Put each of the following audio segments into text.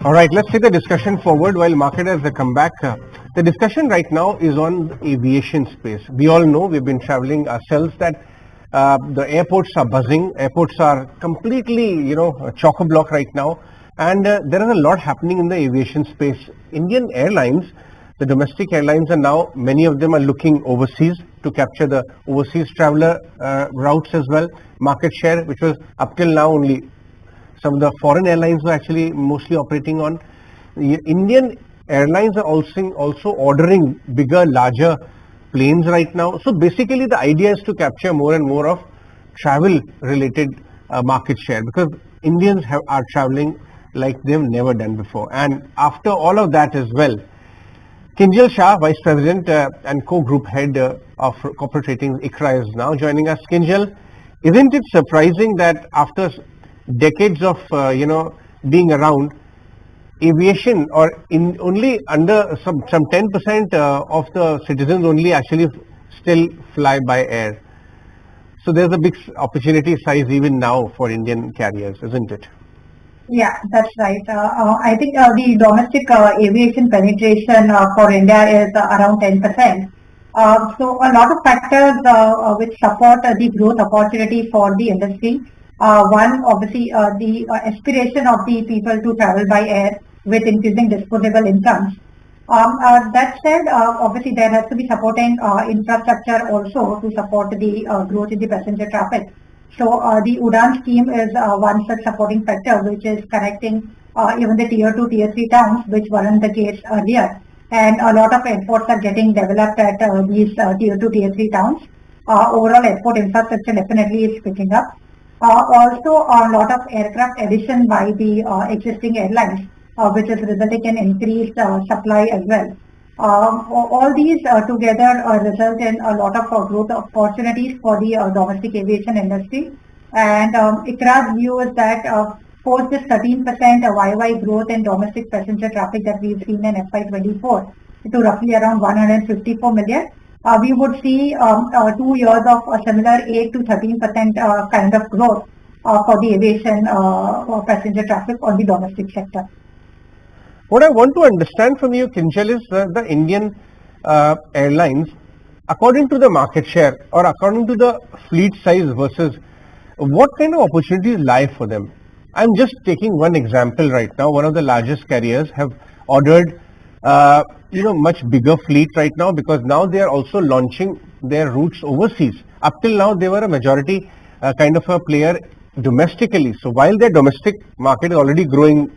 All right, let's take the discussion forward while market has come back. The discussion right now is on the aviation space. We all know, we've been traveling ourselves, that the airports are buzzing. Airports are completely, chock-a-block right now. And there is a lot happening in the aviation space. Indian airlines, the domestic airlines are now, many of them are looking overseas to capture the overseas traveler routes as well. Market share, which was up till now only some of the foreign airlines were actually mostly operating on. The Indian airlines are also ordering bigger, larger planes right now. So basically the idea is to capture more and more of travel related market share, because Indians are traveling like they've never done before. And after all of that as well, Kinjal Shah, Vice President and Co-Group Head of Corporate Ratings ICRA, is now joining us. Kinjal, isn't it surprising that after decades of being around, aviation, or in only under some 10% of the citizens only actually still fly by air? So there's a big opportunity size even now for Indian carriers, isn't it? Yeah, that's right. I think the domestic aviation penetration for India is around 10%. So a lot of factors which support the growth opportunity for the industry. One, obviously, the aspiration of the people to travel by air with increasing disposable incomes. That said, obviously there has to be supporting infrastructure also to support the growth in the passenger traffic. So the UDAN scheme is one such supporting factor, which is connecting even the tier 2, tier 3 towns, which weren't the case earlier. And a lot of airports are getting developed at these tier 2, tier 3 towns. Overall airport infrastructure definitely is picking up. Also, a lot of aircraft addition by the existing airlines, which is resulting in increased supply as well. All these together result in a lot of growth opportunities for the domestic aviation industry. And ICRA's view is that post this 13% YY growth in domestic passenger traffic that we've seen in FY24 to roughly around 154 million, we would see 2 years of a similar 8 to 13% kind of growth for the aviation passenger traffic on the domestic sector. What I want to understand from you, Kinjal, is the Indian airlines, according to the market share or according to the fleet size versus what kind of opportunities lie for them. I'm just taking one example right now. One of the largest carriers have ordered much bigger fleet right now, because now they are also launching their routes overseas. Up till now they were a majority kind of a player domestically. So while their domestic market is already growing,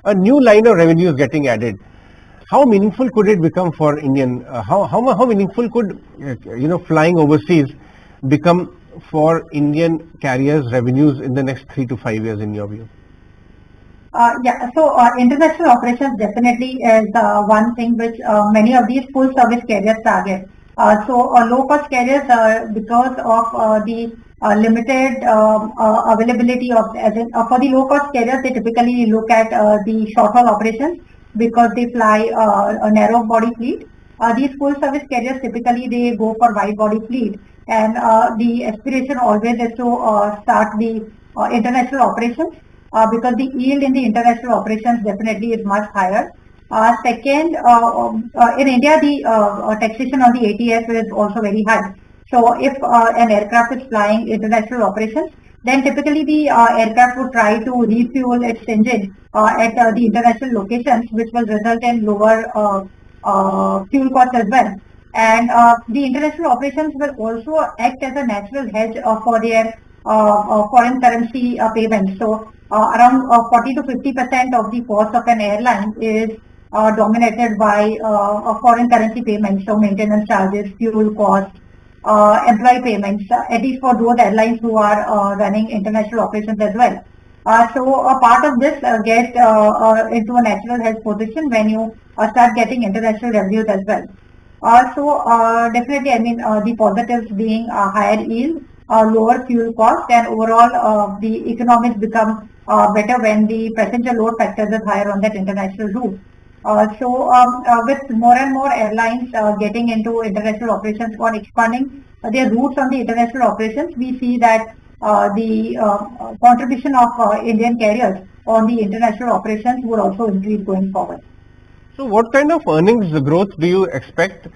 a new line of revenue is getting added. How meaningful could it become for Indian? How meaningful could flying overseas become for Indian carriers' revenues in the next 3 to 5 years, in your view? So international operations definitely is one thing which many of these full service carriers target. So low cost carriers, because of the limited availability of, for the low cost carriers, they typically look at the short haul operations because they fly a narrow body fleet. These full service carriers typically they go for wide body fleet, and the aspiration always is to start the international operations. Because the yield in the international operations definitely is much higher. Second, in India, the taxation on the ATF is also very high. So if an aircraft is flying international operations, then typically the aircraft would try to refuel its engine at the international locations, which will result in lower fuel costs as well. And the international operations will also act as a natural hedge for their foreign currency payments. So around 40 to 50% of the cost of an airline is dominated by foreign currency payments. So maintenance charges, fuel costs, employee payments, at least for those airlines who are running international operations as well. So a part of this gets into a natural hedge position when you start getting international revenues as well. So definitely, I mean, the positives being higher yield, lower fuel cost, and overall the economics become better when the passenger load factors is higher on that international route. With more and more airlines getting into international operations or expanding their routes on the international operations, we see that the contribution of Indian carriers on the international operations would also increase going forward. So what kind of earnings growth do you expect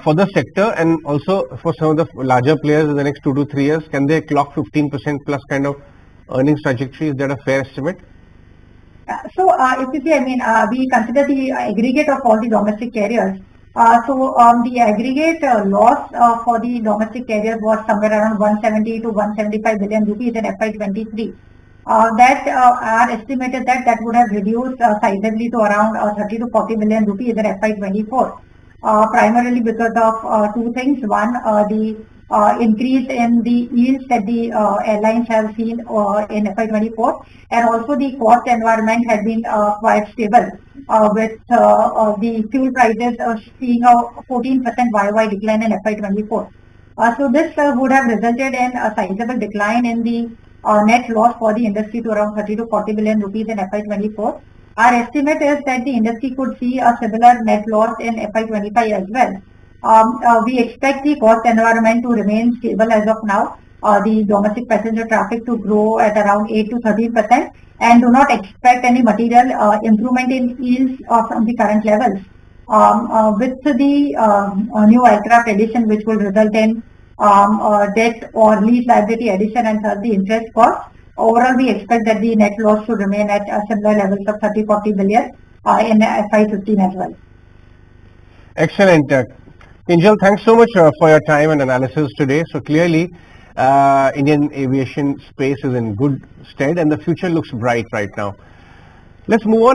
for the sector and also for some of the larger players in the next 2 to 3 years? Can they clock 15% plus kind of earnings trajectory? Is that a fair estimate? So if you see, I mean, we consider the aggregate of all the domestic carriers. The aggregate loss for the domestic carriers was somewhere around 170 to 175 billion rupees in FY23. That are estimated that would have reduced sizably to around 30 to 40 billion rupees in FY24. Primarily because of two things. One, the increase in the yields that the airlines have seen in FY24, and also the cost environment has been quite stable with the fuel prices seeing a 14% YY decline in FY24. So this would have resulted in a sizable decline in the net loss for the industry to around 30 to 40 billion rupees in FY24. Our estimate is that the industry could see a similar net loss in FY25 as well. We expect the cost environment to remain stable as of now. The domestic passenger traffic to grow at around 8 to 13%, and do not expect any material improvement in yields from the current levels. With the new aircraft addition, which will result in debt or lease liability addition and thus the interest cost, overall we expect that the net loss should remain at similar levels of 30-40 billion in FY15 as well. Excellent. Kinjal, thanks so much for your time and analysis today. So clearly, Indian aviation space is in good stead and the future looks bright right now. Let's move on.